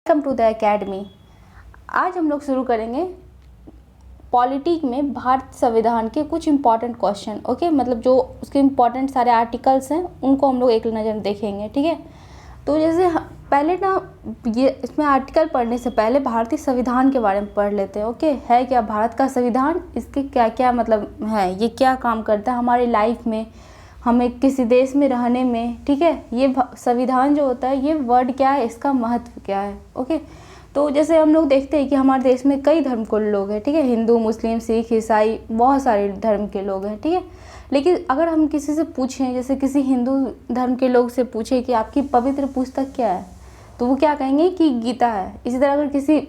Welcome to the academy. आज हम लोग शुरू करेंगे पॉलिटिक में भारत संविधान के कुछ इम्पॉर्टेंट क्वेश्चन। ओके, मतलब जो उसके इम्पॉर्टेंट सारे आर्टिकल्स हैं उनको हम लोग एक नज़र देखेंगे। ठीक है, तो जैसे पहले ना ये इसमें आर्टिकल पढ़ने से पहले भारतीय संविधान के बारे में पढ़ लेते हैं। ओके, है क्या भारत का संविधान, इसके क्या क्या मतलब है, ये क्या काम करता है हमारी लाइफ में, हमें किसी देश में रहने में। ठीक है, ये संविधान जो होता है ये वर्ड क्या है, इसका महत्व क्या है। ओके, तो जैसे हम लोग देखते हैं कि हमारे देश में कई धर्म के लोग हैं। ठीक है, हिंदू, मुस्लिम, सिख, ईसाई, बहुत सारे धर्म के लोग हैं। ठीक है, लेकिन अगर हम किसी से पूछें, जैसे किसी हिंदू धर्म के लोग से पूछें कि आपकी पवित्र पुस्तक क्या है, तो वो क्या कहेंगे कि गीता है। इसी तरह अगर किसी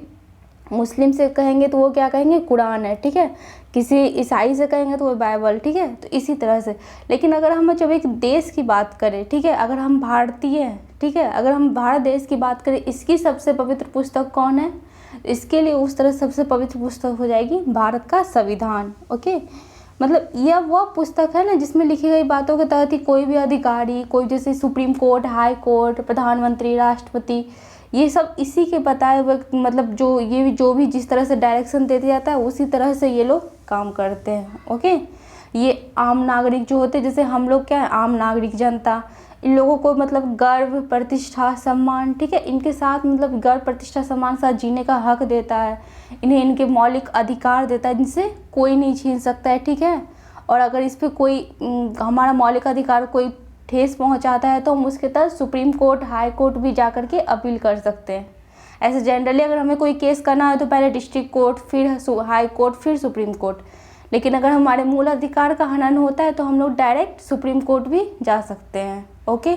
मुस्लिम से कहेंगे तो वो क्या कहेंगे, कुरान है। ठीक है, किसी ईसाई से कहेंगे तो वो बाइबल। ठीक है, तो इसी तरह से। लेकिन अगर हम जब एक देश की बात करें, ठीक है, अगर हम भारतीय हैं, ठीक है, अगर हम भारत देश की बात करें, इसकी सबसे पवित्र पुस्तक कौन है, इसके लिए उस तरह सबसे पवित्र पुस्तक हो जाएगी भारत का संविधान। ओके, मतलब यह वह पुस्तक है ना जिसमें लिखी गई बातों के तहत ही कोई भी अधिकारी, कोई जैसे सुप्रीम कोर्ट, हाई कोर्ट, प्रधानमंत्री, राष्ट्रपति, ये सब इसी के बताए हुए, मतलब जो भी जिस तरह से डायरेक्शन देते जाता है उसी तरह से ये लोग काम करते हैं। ओके, ये आम नागरिक जो होते हैं, जैसे हम लोग क्या है, आम नागरिक, जनता, इन लोगों को मतलब गर्व, प्रतिष्ठा, सम्मान, ठीक है, इनके साथ मतलब गर्व, प्रतिष्ठा, सम्मान के साथ जीने का हक देता है, इन्हें इनके मौलिक अधिकार देता है जिनसे कोई नहीं छीन सकता है। ठीक है, और अगर इस पर कोई हमारा मौलिक अधिकार कोई ठेस पहुंचाता है तो हम उसके तहत सुप्रीम कोर्ट, हाई कोर्ट भी जा कर के अपील कर सकते हैं। ऐसे जनरली अगर हमें कोई केस करना है तो पहले डिस्ट्रिक्ट कोर्ट, फिर हाई कोर्ट, फिर सुप्रीम कोर्ट। लेकिन अगर हमारे मूल अधिकार का हनन होता है तो हम लोग डायरेक्ट सुप्रीम कोर्ट भी जा सकते हैं। ओके,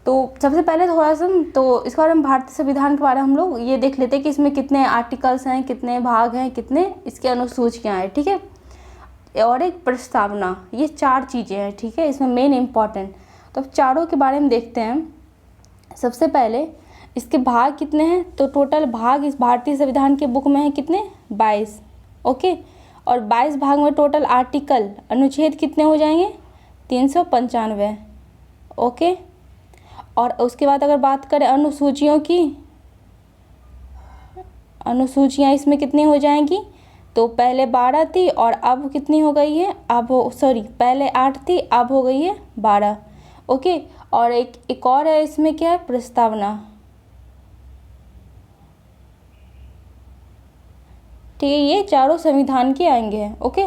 तो सबसे पहले थोड़ा सा तो इसके बारे में भारतीय संविधान के बारे में हम लोग ये देख लेते हैं कि इसमें कितने आर्टिकल्स हैं, कितने भाग हैं, कितने इसके अनुसूचियाँ हैं। ठीक है, और एक प्रस्तावना, ये 4 चीज़ें हैं। ठीक है, इसमें मेन इम्पॉर्टेंट, तो चारों के बारे में देखते हैं। सबसे पहले इसके भाग कितने हैं, तो टोटल भाग इस भारतीय संविधान के बुक में है कितने, 22। ओके, और 22 भाग में टोटल आर्टिकल, अनुच्छेद कितने हो जाएंगे, 395। ओके, और उसके बाद अगर बात करें अनुसूचियों की, अनुसूचियाँ इसमें कितनी हो जाएंगी, तो पहले 12 थी और अब कितनी हो गई है, पहले 8 थी, अब हो गई है 12। ओके, और एक और है इसमें, क्या है, प्रस्तावना। ठीक है, ये चारों संविधान के आएंगे हैं। ओके,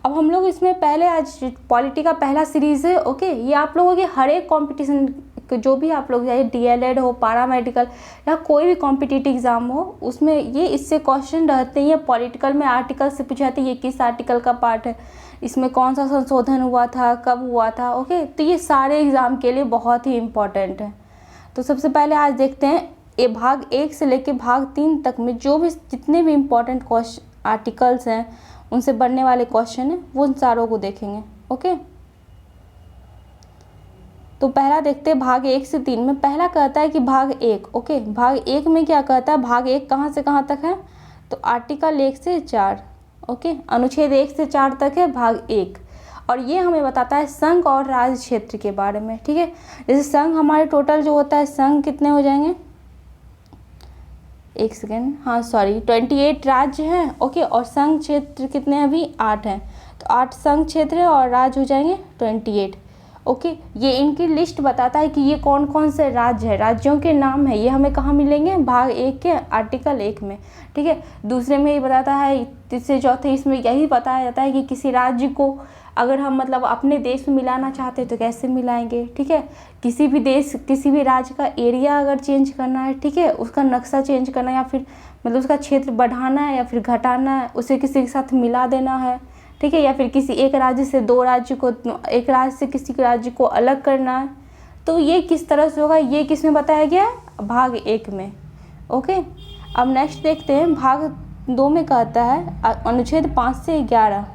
अब हम लोग इसमें पहले आज पॉलिटी का पहला सीरीज़ है। ओके, ये आप लोगों के हर एक कॉम्पिटिशन, जो भी आप लोग, चाहे DLED हो, पारामेडिकल या कोई भी कॉम्पिटिटिव एग्ज़ाम हो, उसमें ये इससे क्वेश्चन रहते हैं। ये पॉलिटिकल में आर्टिकल से पूछे जाते हैं, ये किस आर्टिकल का पार्ट है, इसमें कौन सा संशोधन हुआ था, कब हुआ था। ओके, तो ये सारे एग्ज़ाम के लिए बहुत ही इम्पॉर्टेंट है। तो सबसे पहले आज देखते हैं ये भाग 1 से लेकर भाग 3 तक में जो भी जितने भी इम्पॉर्टेंट क्वेश्चन आर्टिकल्स हैं, उनसे बनने वाले क्वेश्चन हैं, वो उन सारों को देखेंगे। ओके, तो पहला देखते हैं भाग 1 से 3 में। पहला कहता है कि भाग 1। ओके, भाग 1 में क्या कहता है, भाग 1 कहाँ से कहाँ तक है, तो आर्टिकल 1 से 4। ओके, अनुच्छेद 1 से 4 तक है भाग 1, और ये हमें बताता है संघ और राज्य क्षेत्र के बारे में। ठीक है, जैसे संघ हमारे टोटल जो होता है, संघ कितने हो जाएंगे, 28 राज्य हैं। ओके, और संघ क्षेत्र कितने हैं, अभी 8 हैं, तो 8 संघ क्षेत्र है और राज्य हो जाएंगे 28। ओके, ये इनकी लिस्ट बताता है कि ये कौन कौन से राज्य है, राज्यों के नाम है, ये हमें कहाँ मिलेंगे, भाग 1 के आर्टिकल 1 में। ठीक है, दूसरे में ये बताता है, तीसरे चौथे इसमें यही बताया जाता है कि किसी राज्य को अगर हम मतलब अपने देश में मिलाना चाहते हैं तो कैसे मिलाएंगे। ठीक है, किसी भी देश, किसी भी राज्य का एरिया अगर चेंज करना है, ठीक है, उसका नक्शा चेंज करना है, या फिर मतलब उसका क्षेत्र बढ़ाना है या फिर घटाना है, उसे किसी के साथ मिला देना है। ठीक है, या फिर किसी एक राज्य से दो राज्य को, एक राज्य से किसी राज्य को अलग करना है, तो ये किस तरह से होगा, ये किस में बताया गया है, भाग 1 में। ओके, अब नेक्स्ट देखते हैं भाग 2 में कहता है अनुच्छेद 5 से 11।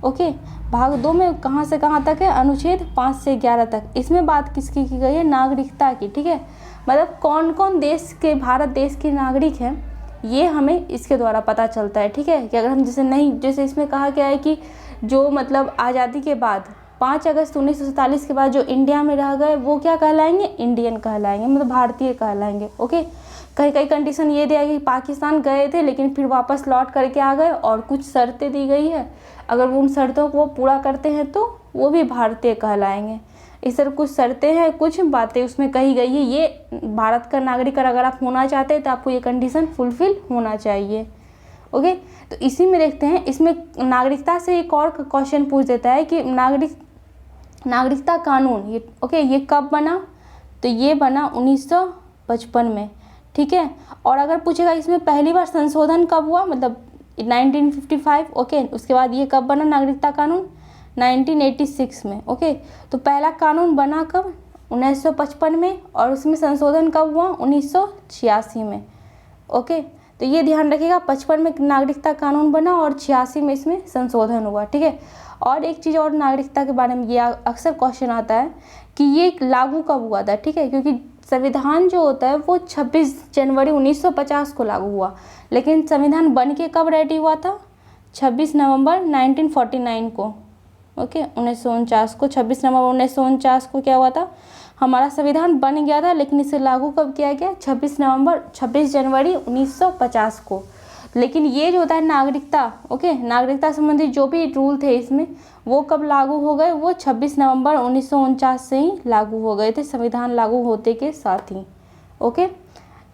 ओके, भाग 2 में कहाँ से कहाँ तक है, अनुच्छेद 5 से 11 तक। इसमें बात किसकी की गई है, नागरिकता की। ठीक है, मतलब कौन कौन देश के, भारत देश के नागरिक हैं, ये हमें इसके द्वारा पता चलता है। ठीक है, कि अगर हम जैसे इसमें कहा गया है कि जो मतलब आज़ादी के बाद 5 अगस्त 1947 के बाद जो इंडिया में रह गए वो क्या कहलाएंगे, इंडियन कहलाएंगे, मतलब भारतीय कहलाएंगे। ओके, कई कई कंडीशन ये दिया कि पाकिस्तान गए थे लेकिन फिर वापस लौट करके आ गए, और कुछ शर्तें दी गई है, अगर वो उन शर्तों को पूरा करते हैं तो वो भी भारतीय कहलाएंगे। इस तरह कुछ शर्तें हैं, कुछ बातें उसमें कही गई है। ये भारत का नागरिक अगर आप होना चाहते हैं तो आपको ये कंडीशन फुलफिल होना चाहिए। ओके, तो इसी में देखते हैं, इसमें नागरिकता से एक और क्वेश्चन पूछ देता है कि नागरिकता कानून ये ये कब बना, तो ये बना 1955 में, ठीक है। और अगर पूछेगा इसमें पहली बार संशोधन कब हुआ, मतलब 1955, ओके। उसके बाद ये कब बना नागरिकता कानून, 1986 में, ओके। तो पहला कानून बना कब, 1955 में, और उसमें संशोधन कब हुआ, 1986 में, ओके। तो ये ध्यान रखिएगा, 55 में नागरिकता कानून बना और 86 में इसमें संशोधन हुआ, ठीक है। और एक चीज़ और नागरिकता के बारे में ये अक्सर क्वेश्चन आता है कि ये लागू कब हुआ था, ठीक है, क्योंकि संविधान जो होता है वो 26 जनवरी 1950 को लागू हुआ, लेकिन संविधान बन के कब रेडी हुआ था, 26 नवंबर 1949 को, ओके, 1949 को, 26 नवंबर 1949 को क्या हुआ था, हमारा संविधान बन गया था, लेकिन इसे लागू कब किया गया, 26 जनवरी 1950 को। लेकिन ये जो होता है नागरिकता, ओके, नागरिकता संबंधी जो भी रूल थे इसमें वो कब लागू हो गए, वो 26 नवंबर 1949 से ही लागू हो गए थे, संविधान लागू होते के साथ ही, ओके।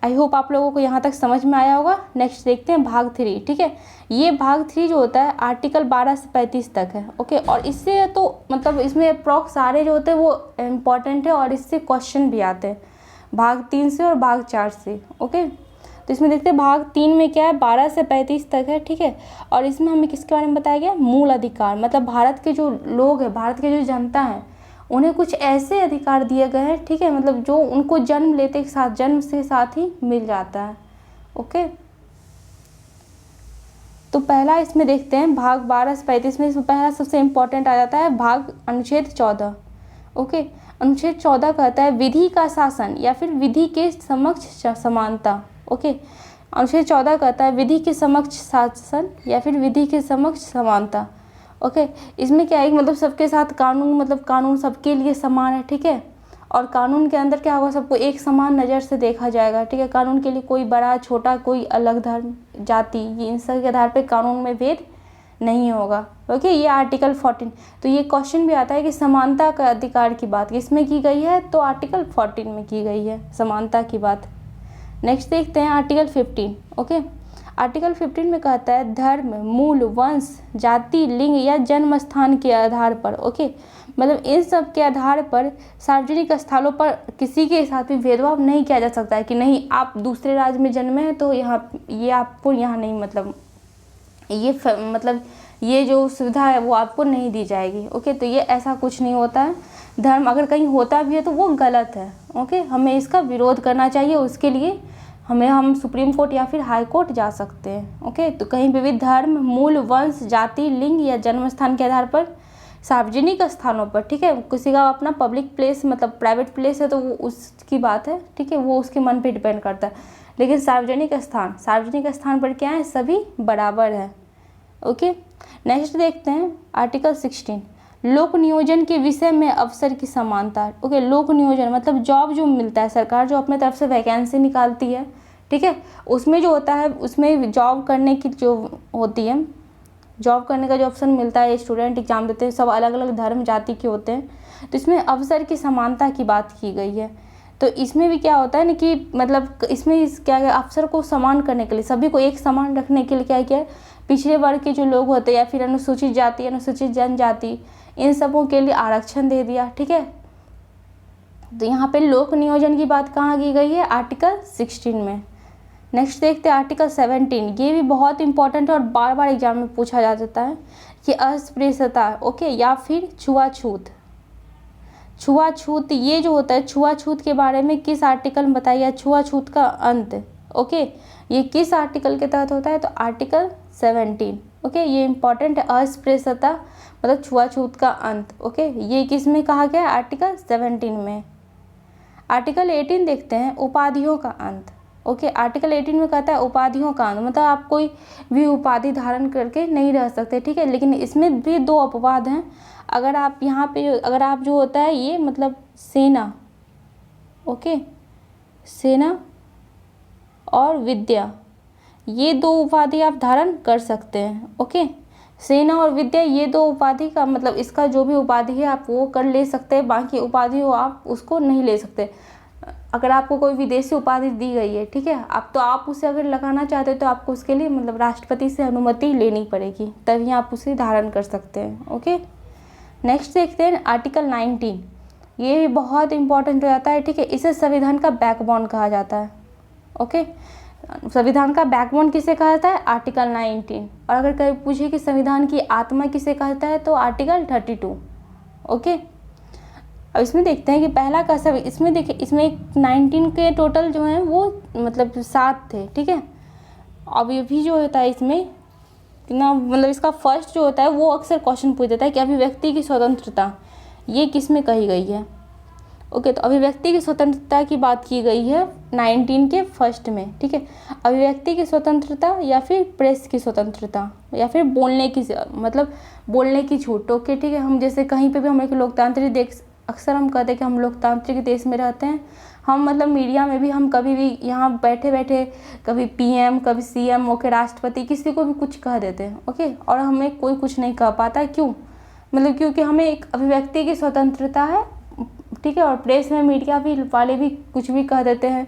आई होप आप लोगों को यहाँ तक समझ में आया होगा। नेक्स्ट देखते हैं भाग 3, ठीक है। ये भाग 3 जो होता है आर्टिकल 12 से 35 तक है, ओके। और इससे तो मतलब इसमें अप्रॉक्स सारे जो होते हैं वो इम्पॉर्टेंट है और इससे क्वेश्चन भी आते हैं भाग 3 से और भाग 4 से, ओके। तो इसमें देखते हैं भाग 3 में क्या है, 12 से 35 तक है, ठीक है। और इसमें हमें किसके बारे में बताया गया, मूल अधिकार, मतलब भारत के जो लोग हैं, भारत के जो जनता है, उन्हें कुछ ऐसे अधिकार दिए गए हैं, ठीक है, मतलब जो उनको जन्म लेते के साथ, जन्म से साथ ही मिल जाता है, ओके। तो पहला इसमें देखते हैं भाग 12 से 35 में, इसमें पहला सबसे इम्पोर्टेंट आ जाता है भाग अनुच्छेद 14, ओके। अनुच्छेद 14 कहता है विधि का शासन या फिर विधि के समक्ष समानता, ओके। अनुच्छेद 14 कहता है विधि के समक्ष शासन या फिर विधि के समक्ष समानता, ओके। इसमें क्या है, मतलब सबके साथ कानून, मतलब कानून सबके लिए समान है, ठीक है। और कानून के अंदर क्या होगा, सबको एक समान नज़र से देखा जाएगा, ठीक है। कानून के लिए कोई बड़ा छोटा, कोई अलग धर्म जाति, ये इन सब के आधार पे कानून में भेद नहीं होगा, ओके। ये आर्टिकल 14। तो ये क्वेश्चन भी आता है कि समानता का अधिकार की बात किसमें की गई है, तो आर्टिकल 14 में की गई है समानता की बात। नेक्स्ट देखते हैं आर्टिकल 15, ओके। आर्टिकल 15 में कहता है धर्म, मूल, वंश, जाति, लिंग या जन्म स्थान के आधार पर, ओके, मतलब इन सब के आधार पर सार्वजनिक स्थलों पर किसी के साथ भी भेदभाव नहीं किया जा सकता है कि नहीं आप दूसरे राज्य में जन्मे हैं तो यहाँ ये आपको यहाँ नहीं, मतलब ये जो सुविधा है वो आपको नहीं दी जाएगी, ओके। तो ये ऐसा कुछ नहीं होता है। धर्म अगर कहीं होता भी है तो वो गलत है, ओके। हमें इसका विरोध करना चाहिए, उसके लिए हम सुप्रीम कोर्ट या फिर हाई कोर्ट जा सकते हैं, ओके। तो कहीं पे भी धर्म, मूल, वंश, जाति, लिंग या जन्म स्थान के आधार पर सार्वजनिक स्थानों पर, ठीक है, किसी का अपना पब्लिक प्लेस मतलब प्राइवेट प्लेस है तो वो उसकी बात है, ठीक है, वो उसके मन पे डिपेंड करता है। लेकिन सार्वजनिक स्थान पर क्या है, सभी बराबर है, ओके। नेक्स्ट देखते हैं आर्टिकल 16, लोक नियोजन के विषय में अवसर की समानता, ओके। लोक नियोजन मतलब जॉब जो मिलता है, सरकार जो अपने तरफ से वैकेंसी निकालती है, ठीक है, उसमें जो होता है उसमें जॉब करने की जो होती है, जॉब करने का जो ऑप्शन मिलता है, स्टूडेंट एग्जाम देते हैं, सब अलग अलग धर्म जाति के होते हैं, तो इसमें अवसर की समानता की बात की गई है। तो इसमें भी क्या होता है ना कि मतलब इसमें क्या है, अवसर को समान करने के लिए, सभी को एक समान रखने के लिए क्या किया है, पिछड़े वर्ग के जो लोग होते हैं या फिर अनुसूचित जाति, अनुसूचित जनजाति, इन सबों के लिए आरक्षण दे दिया, ठीक है। तो यहाँ पे लोक नियोजन की बात कहाँ की गई है, आर्टिकल 16 में। नेक्स्ट देखते हैं आर्टिकल 17, ये भी बहुत इंपॉर्टेंट है और बार बार एग्जाम में पूछा जा जाता है कि अस्पृश्यता, ओके, या फिर छुआछूत ये जो होता है, छुआछूत के बारे में किस आर्टिकल में बताया गया, छुआछूत का अंत, ओके, ये किस आर्टिकल के तहत होता है, तो आर्टिकल 17, ओके। ये इंपॉर्टेंट है, अस्पृश्यता मतलब छुआछूत का अंत, ओके, ये किस में कहा गया है, आर्टिकल 17 में। आर्टिकल 18 देखते हैं, उपाधियों का अंत, ओके। आर्टिकल 18 में कहता है उपाधियों का अंत, मतलब आप कोई भी उपाधि धारण करके नहीं रह सकते, ठीक है। लेकिन इसमें भी दो अपवाद हैं, अगर आप यहाँ पे अगर आप जो होता है ये मतलब सेना, ओके, सेना और विद्या, ये 2 उपाधि आप धारण कर सकते हैं। ओके, सेना और विद्या, ये 2 उपाधि का मतलब इसका जो भी उपाधि है आप वो कर ले सकते हैं, बाकी उपाधि हो आप उसको नहीं ले सकते। अगर आपको कोई विदेशी उपाधि दी गई है, ठीक है, आप उसे अगर लगाना चाहते हो तो आपको उसके लिए मतलब राष्ट्रपति से अनुमति लेनी पड़ेगी, तभी आप उसे धारण कर सकते हैं। ओके, नेक्स्ट देखते हैं आर्टिकल 19। ये बहुत इंपॉर्टेंट हो जाता है, ठीक है, इसे संविधान का बैकबोन कहा जाता है। ओके, संविधान का बैकबोन किसे कहा जाता है? आर्टिकल 19। और अगर कहीं पूछे कि संविधान की आत्मा किसे कहता है तो आर्टिकल 32। ओके, अब इसमें देखते हैं कि पहला का सब, इसमें देखिए, इसमें 19 के टोटल जो हैं वो मतलब 7 थे, ठीक है। अब ये भी जो होता है इसमें ना, मतलब इसका फर्स्ट जो होता है वो अक्सर क्वेश्चन पूछ देता है कि अभिव्यक्ति की स्वतंत्रता ये किस में कही गई है। ओके, तो अभिव्यक्ति की स्वतंत्रता की बात की गई है 19 के फर्स्ट में, ठीक है। अभिव्यक्ति की स्वतंत्रता या फिर प्रेस की स्वतंत्रता या फिर बोलने की मतलब बोलने की छूट। ओके, ठीक है, हम जैसे कहीं पे भी हम एक लोकतांत्रिक देश, अक्सर हम कहते हैं कि हम लोकतांत्रिक देश में रहते हैं, हम मतलब मीडिया में भी हम कभी भी यहाँ बैठे बैठे कभी पीएम कभी सीएम ओके राष्ट्रपति किसी को भी कुछ कह देते हैं। ओके, और हमें कोई कुछ नहीं कह पाता, क्यों? मतलब क्योंकि हमें एक अभिव्यक्ति की स्वतंत्रता है, ठीक है, और प्रेस में मीडिया भी वाले भी कुछ भी कह देते हैं,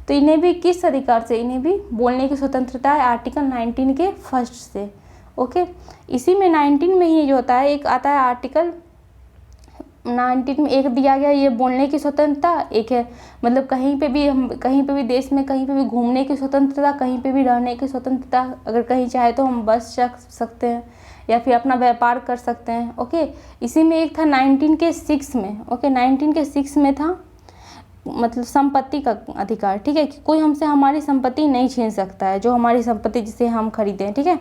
तो इन्हें भी किस अधिकार से, इन्हें भी बोलने की स्वतंत्रता है आर्टिकल 19 के फर्स्ट से। ओके, इसी में 19 में ही जो होता है एक आता है आर्टिकल 19 में एक दिया गया ये बोलने की स्वतंत्रता, एक है मतलब कहीं पे भी हम कहीं पे भी देश में कहीं पे भी घूमने की स्वतंत्रता, कहीं पे भी रहने की स्वतंत्रता, अगर कहीं चाहे तो हम बस जा सकते हैं या फिर अपना व्यापार कर सकते हैं। ओके, इसी में एक था 19 के 6 में। ओके, 19 के 6 में था मतलब संपत्ति का अधिकार, ठीक है, कि कोई हमसे हमारी संपत्ति नहीं छीन सकता है, जो हमारी संपत्ति जिसे हम खरीदें, ठीक है।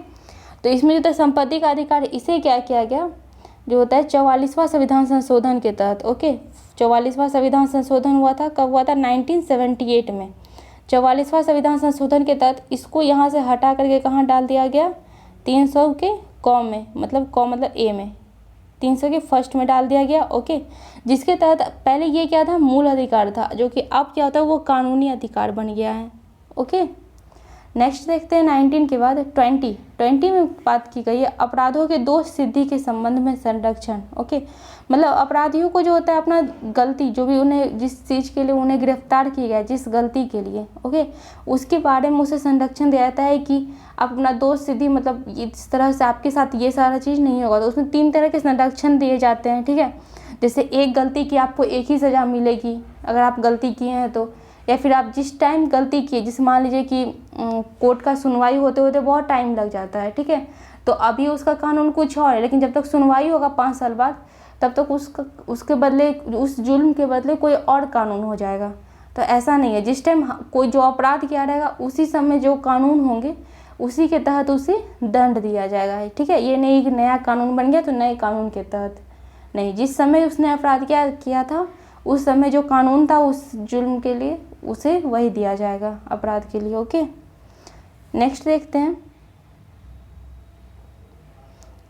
तो इसमें जो था संपत्ति का अधिकार, इसे क्या किया गया, जो होता है 44वां संविधान संशोधन के तहत। ओके, 44वां संविधान संशोधन हुआ था, कब हुआ था? 1978 में। 44वां संविधान संशोधन के तहत इसको यहाँ से हटा करके कहाँ डाल दिया गया? 300 के कॉ में, मतलब कॉ मतलब ए में, 300 के फर्स्ट में डाल दिया गया। ओके, जिसके तहत पहले ये क्या था? मूल अधिकार था, जो कि अब क्या होता है वो कानूनी अधिकार बन गया है। ओके, नेक्स्ट देखते हैं 19 के बाद 20 में बात की गई है अपराधों के दोष सिद्धि के संबंध में संरक्षण। ओके, मतलब अपराधियों को जो होता है अपना गलती, जो भी उन्हें जिस चीज़ के लिए उन्हें गिरफ्तार किया गया, जिस गलती के लिए, ओके, उसके बारे में उसे संरक्षण दिया जाता है कि आप अपना दोष सिद्धि, मतलब इस तरह से आपके साथ ये सारा चीज़ नहीं होगा। तो उसमें 3 तरह के संरक्षण दिए जाते हैं, ठीक है। जैसे एक गलती की आपको एक ही सज़ा मिलेगी अगर आप गलती किए हैं तो, या फिर आप जिस टाइम गलती किए, जिस मान लीजिए कि कोर्ट का सुनवाई होते होते बहुत टाइम लग जाता है, ठीक है, तो अभी उसका कानून कुछ और है, लेकिन जब तक सुनवाई होगा 5 साल बाद, तब तक उसके बदले, उस जुल्म के बदले कोई और कानून हो जाएगा। तो ऐसा नहीं है, जिस टाइम कोई जो अपराध किया रहेगा उसी समय जो कानून होंगे उसी के तहत उसे दंड दिया जाएगा, ठीक है। ये नहीं कि नया कानून बन गया तो नए कानून के तहत नहीं, जिस समय उसने अपराध किया था उस समय जो कानून था उस जुल्म के लिए उसे वही दिया जाएगा अपराध के लिए। ओके, नेक्स्ट देखते हैं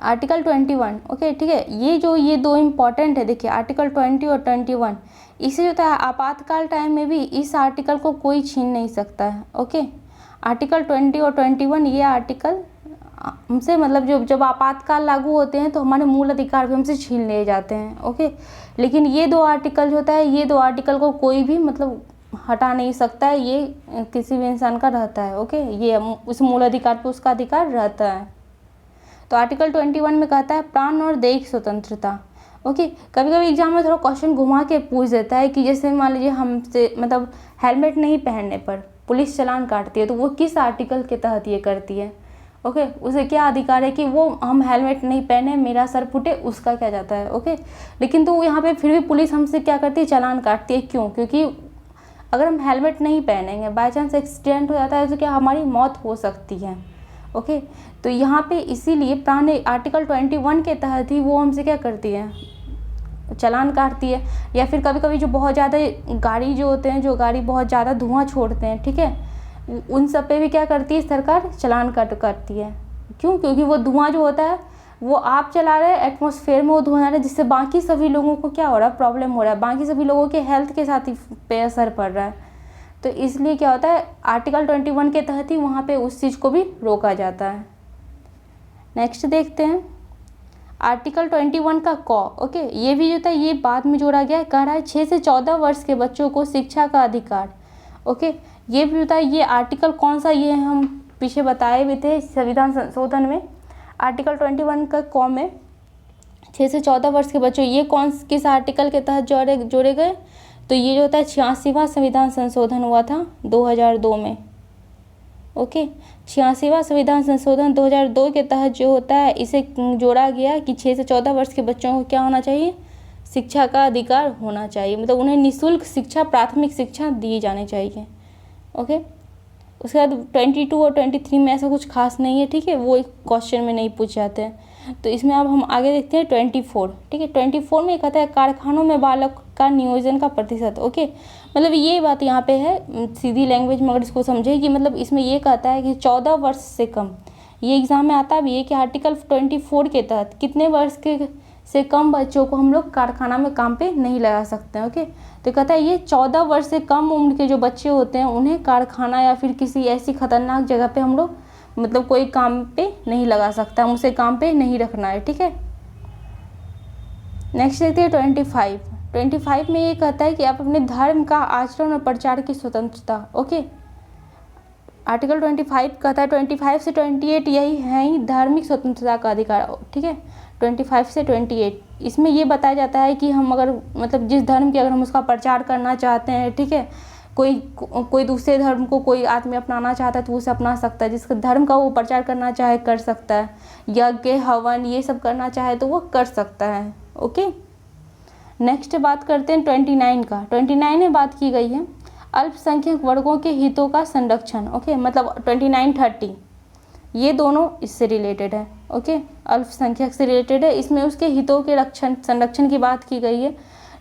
आर्टिकल 21। ओके, ठीक है, ये 2 इम्पॉर्टेंट है। देखिए आर्टिकल 20 और 21, इसे जो था आपातकाल टाइम में भी इस आर्टिकल को कोई छीन नहीं सकता है। ओके, आर्टिकल 20 और 21 ये आर्टिकल हमसे मतलब जब आपातकाल लागू होते हैं तो हमारे मूल अधिकार भी हमसे छीन लिए जाते हैं। ओके, लेकिन ये 2 आर्टिकल जो होता है, ये 2 आर्टिकल को कोई भी मतलब हटा नहीं सकता है, ये किसी भी इंसान का रहता है। ओके, ये उस मूल अधिकार पे उसका अधिकार रहता है। तो आर्टिकल 21 में कहता है प्राण और देह की स्वतंत्रता। ओके, कभी कभी एग्जाम में थोड़ा क्वेश्चन घुमा के पूछ देता है कि जैसे मान लीजिए हमसे मतलब हेलमेट नहीं पहनने पर पुलिस चालान काटती है, तो वो किस आर्टिकल के तहत ये करती है? ओके, उसे क्या अधिकार है कि वो हम हेलमेट नहीं पहने मेरा सर फूटे, उसका क्या जाता है? ओके, लेकिन तो यहाँ पे फिर भी पुलिस हमसे क्या करती है? चालान काटती है। क्यों? क्योंकि अगर हम हेलमेट नहीं पहनेंगे, बाई चांस एक्सीडेंट हो जाता है तो क्या हमारी मौत हो सकती है। ओके, तो यहाँ पे इसीलिए प्राण आर्टिकल 21 के तहत ही वो हमसे क्या करती है? चालान काटती है। या फिर कभी कभी जो बहुत ज़्यादा गाड़ी जो होते हैं, जो गाड़ी बहुत ज़्यादा धुआं छोड़ते हैं, ठीक है, उन सब पे भी क्या करती है सरकार? चालान काटती है। क्यों? क्योंकि वो धुआं जो होता है वो आप चला रहे हैं, एटमॉस्फेयर में वो धुआं जा रहा है, जिससे बाकी सभी लोगों को क्या हो रहा है? प्रॉब्लम हो रहा है, बाकी सभी लोगों के हेल्थ के साथ ही पे असर पड़ रहा है। तो इसलिए क्या होता है, आर्टिकल 21 के तहत ही वहाँ पे उस चीज़ को भी रोका जाता है। नेक्स्ट देखते हैं आर्टिकल 21 का ओके, ये भी जो था ये बाद में जोड़ा गया है। कह रहा है 6 से 14 वर्ष के बच्चों को शिक्षा का अधिकार। ओके, ये भी होता है, ये आर्टिकल कौन सा, ये हम पीछे बताए भी थे संविधान संशोधन में। आर्टिकल 21 का में 6 से 14 वर्ष के बच्चों, ये किस आर्टिकल के तहत जोड़े गए, तो ये जो होता है 86वां संविधान संशोधन हुआ था 2002 में। ओके, 86वां संविधान संशोधन 2002 के तहत जो होता है इसे जोड़ा गया कि 6 से 14 वर्ष के बच्चों को क्या होना चाहिए, शिक्षा का अधिकार होना चाहिए, मतलब उन्हें निःशुल्क शिक्षा, प्राथमिक शिक्षा दी जानी चाहिए। ओके, उसके बाद 22 और 23 में ऐसा कुछ खास नहीं है, ठीक है, वो एक क्वेश्चन में नहीं पूछ जाते हैं। तो इसमें अब हम आगे देखते हैं 24, ठीक है। 24 में कहता है कारखानों में बालक का नियोजन का प्रतिशत। ओके, मतलब ये बात यहाँ पे है सीधी लैंग्वेज में अगर इसको समझे कि मतलब इसमें ये कहता है कि 14 वर्ष से कम, ये एग्ज़ाम में आता भी है कि आर्टिकल 24 के तहत कितने वर्ष के से कम बच्चों को हम लोग कारखाना में काम पे नहीं लगा सकते हैं। ओके, तो कहता है ये 14 वर्ष से कम उम्र के जो बच्चे होते हैं उन्हें कारखाना या फिर किसी ऐसी खतरनाक जगह पे हम लोग मतलब कोई काम पे नहीं लगा सकता, हम उसे काम पे नहीं रखना है, ठीक है। नेक्स्ट देखते हैं 25 में ये कहता है कि आप अपने धर्म का आचरण और प्रचार की स्वतंत्रता। ओके, आर्टिकल 25 कहता है 25 से 28 यही है ही धार्मिक स्वतंत्रता का अधिकार, ठीक है। 25 से 28 इसमें ये बताया जाता है कि हम अगर मतलब जिस धर्म की अगर हम उसका प्रचार करना चाहते हैं, ठीक है, कोई दूसरे धर्म को कोई आदमी अपनाना चाहता है तो उसे अपना सकता है, जिसके धर्म का वो प्रचार करना चाहे कर सकता है, यज्ञ हवन ये सब करना चाहे तो वो कर सकता है। ओके, नेक्स्ट बात करते हैं 29 का। 29 में बात की गई है अल्पसंख्यक वर्गों के हितों का संरक्षण। ओके, मतलब 29-30 ये दोनों इससे रिलेटेड है। ओके, अल्पसंख्यक से रिलेटेड है, इसमें उसके हितों के संरक्षण की बात की गई है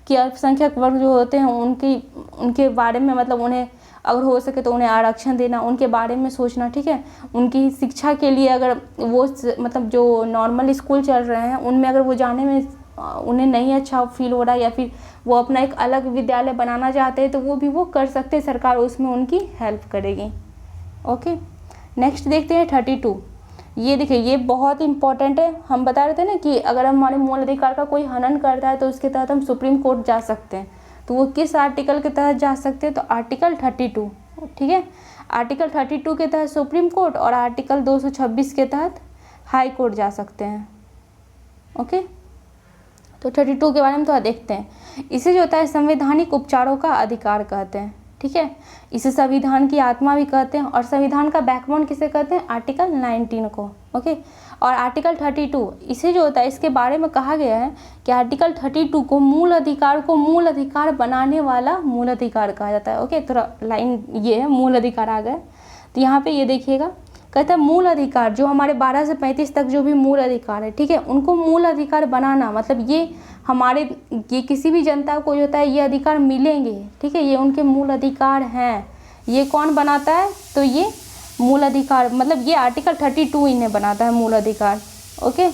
कि अल्पसंख्यक वर्ग जो होते हैं उनके बारे में मतलब उन्हें अगर हो सके तो उन्हें आरक्षण देना, उनके बारे में सोचना, ठीक है। उनकी शिक्षा के लिए अगर वो मतलब जो नॉर्मल स्कूल चल रहे हैं उनमें अगर वो जाने में उन्हें नहीं अच्छा फील हो रहा है या फिर वो अपना एक अलग विद्यालय बनाना चाहते हैं तो वो कर सकते हैं, सरकार उसमें उनकी हेल्प करेगी। ओके, नेक्स्ट देखते हैं 32। ये देखिए ये बहुत इंपॉर्टेंट है, हम बता रहे थे ना कि अगर हमारे मूल अधिकार का कोई हनन करता है तो उसके तहत हम सुप्रीम कोर्ट जा सकते हैं, तो वो किस आर्टिकल के तहत जा सकते हैं, तो आर्टिकल 32, ठीक है। आर्टिकल 32 के तहत सुप्रीम कोर्ट और आर्टिकल 226 के तहत हाई कोर्ट जा सकते हैं। ओके, तो 32 के बारे में थोड़ा देखते हैं। इसे जो होता है संवैधानिक उपचारों का अधिकार कहते हैं, ठीक है। इसे संविधान की आत्मा भी कहते हैं और संविधान का बैकबोन किसे कहते हैं, आर्टिकल 19 को। ओके, और आर्टिकल 32 इसे जो होता है इसके बारे में कहा गया है कि आर्टिकल 32 को मूल अधिकार बनाने वाला मूल अधिकार कहा जाता है। ओके, थोड़ा लाइन ये है, मूल अधिकार आ गया तो यहाँ पे ये देखिएगा, कहता है मूल अधिकार जो हमारे 12 से 35 तक जो भी मूल अधिकार है, ठीक है, उनको मूल अधिकार बनाना मतलब ये किसी भी जनता को जो होता है ये अधिकार मिलेंगे, ठीक है, ये उनके मूल अधिकार हैं। ये कौन बनाता है, तो ये मूल अधिकार मतलब ये आर्टिकल 32 इन्हें बनाता है मूल अधिकार। ओके,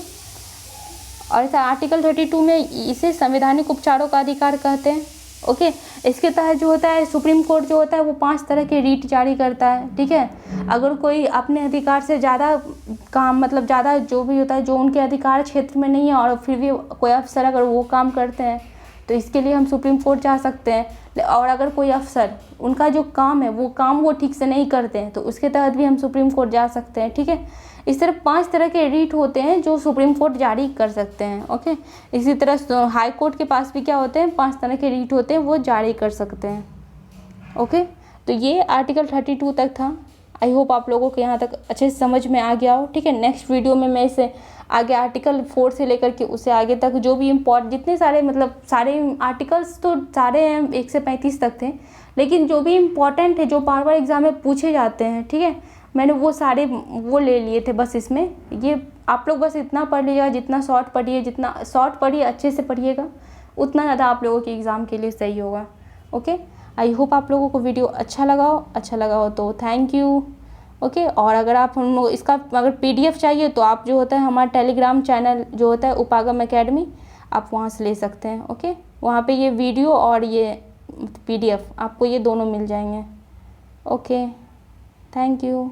और इस आर्टिकल 32 में इसे संवैधानिक उपचारों का अधिकार कहते हैं। ओके, इसके तहत जो होता है सुप्रीम कोर्ट जो होता है वो 5 तरह के रीट जारी करता है, ठीक है। अगर कोई अपने अधिकार से ज़्यादा काम मतलब ज़्यादा जो भी होता है जो उनके अधिकार क्षेत्र में नहीं है और फिर भी कोई अफसर अगर वो काम करते हैं तो इसके लिए हम सुप्रीम कोर्ट जा सकते हैं। और अगर कोई अफसर उनका जो काम है वो ठीक से नहीं करते हैं तो उसके तहत भी हम सुप्रीम कोर्ट जा सकते हैं, ठीक है। इस तरह 5 तरह के रीट होते हैं जो सुप्रीम कोर्ट जारी कर सकते हैं। ओके, इसी तरह हाई कोर्ट के पास भी क्या होते हैं, 5 तरह के रीट होते हैं वो जारी कर सकते हैं। ओके, तो ये आर्टिकल 32 तक था। आई होप आप लोगों को यहाँ तक अच्छे से समझ में आ गया हो, ठीक है। नेक्स्ट वीडियो में मैं इसे आगे आर्टिकल 4 से लेकर के उससे आगे तक जो भी जितने सारे मतलब सारे आर्टिकल्स तो सारे हैं 1 से 35 तक थे, लेकिन जो भी इम्पोर्टेंट है जो बार एग्जाम में पूछे जाते हैं, ठीक है, मैंने वो सारे वो ले लिए थे। बस इसमें ये आप लोग बस इतना पढ़ लीजिएगा, जितना शॉर्ट पढ़िए अच्छे से पढ़िएगा उतना ज़्यादा आप लोगों के एग्ज़ाम के लिए सही होगा। ओके, आई होप आप लोगों को वीडियो अच्छा लगा हो तो थैंक यू। ओके, और अगर आप हम लोग इसका अगर PDF चाहिए तो आप जो होता है हमारा टेलीग्राम चैनल जो होता है उपागम एकेडमी आप वहाँ से ले सकते हैं। ओके, वहाँ पे ये वीडियो और ये PDF आपको ये दोनों मिल जाएंगे। Okay, thank you.